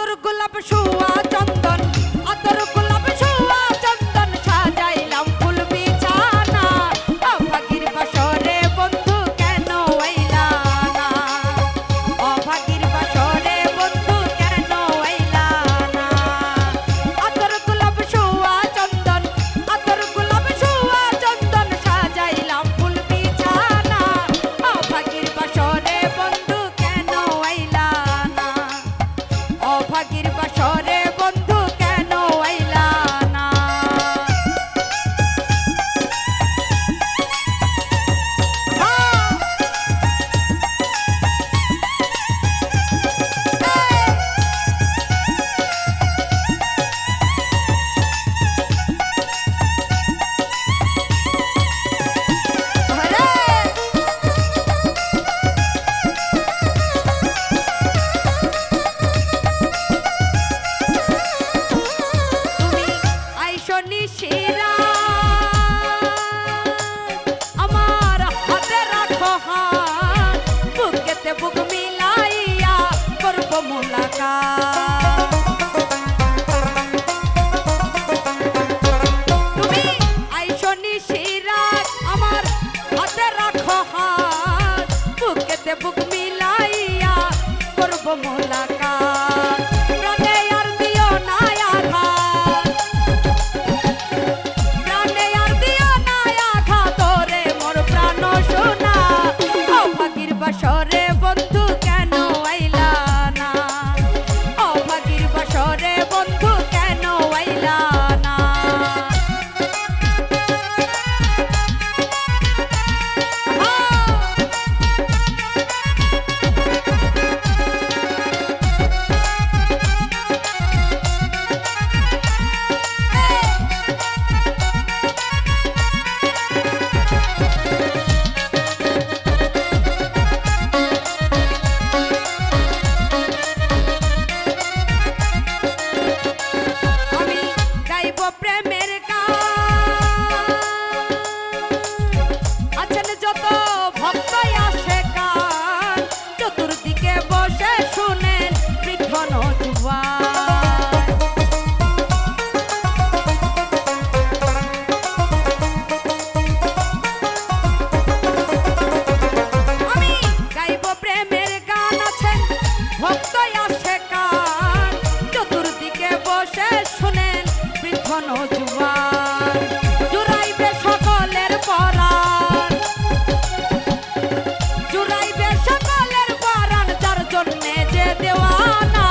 আতর গোলাপ শোয়া চন্দন, আতর গোলাপ শোয়া চন্দন, সাজাইলাম ফুল বিছানা। অভাগীর বাসরে বন্ধু কেন আইলা না? অভাগীর বাসরে বন্ধু কেন আইলা না? আতর গোলাপ শোয়া চন্দন, আতর গোলাপ শোয়া চন্দন, সাজাইলাম ফুল বিছানা। অভাগীর বাসরে বন্ধু কেন আইলা না? অভাগীর বাসরে বন্ধু কেন আইলা না? তুমি আইসো নিশিরা, আমার হাতে রাখো হাত, বুকেতে বুক মিলাইয়া করব মোলাকাত। তুমি আইসো নিশিরা, আমার হাতে রাখো হাত, বুকেতে বুক মিলাইয়া করব মোলাকাত। প্রাণে আর দিও না আঘাত, প্রাণে আর দিও না আঘাত, তোরে মোর প্রাণ সোনা। অভাগীর বাসরে বন্ধু কেন আইলা না? অভাগীর বাসরে বন্ধু কেন আইলা না? আমি গাইব প্রেমের গান, আছেন যত ভক্ত আসে গান, চতুর্দিকে বসে শুনেন বৃদ্ধ নজুয়ান। আমি গাইব প্রেমের গান, আছেন ভক্ত আসে গান, চতুর্দিকে বসে শুনেন বৃদ্ধ নজুয়ান। জুড়াইবে সকলের পরাণ, জুড়াইবে সকলের পরাণ, যার জন্যে যে দেওয়ানা।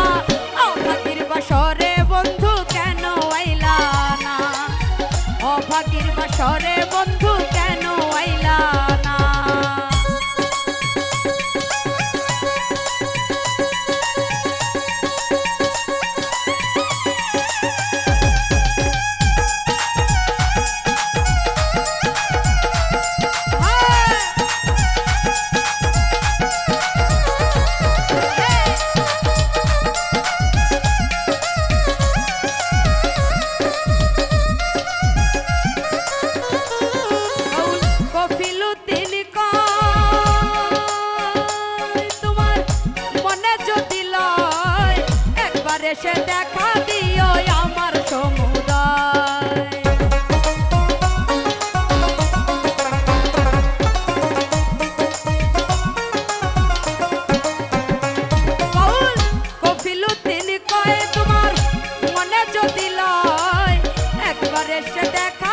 অভাগীর বাসরে বন্ধু কেন আইলা না? অভাগীর বাসরে বন্ধু কেন আইলা না? কফিলুদ্দিন কয়, তোমার মনে যদি লয়, একবার এসে দেখা দিও আমার সমুদয়। কফিলুদ্দিন কয়, তোমার মনে যদি লয়, একবার এসে দেখা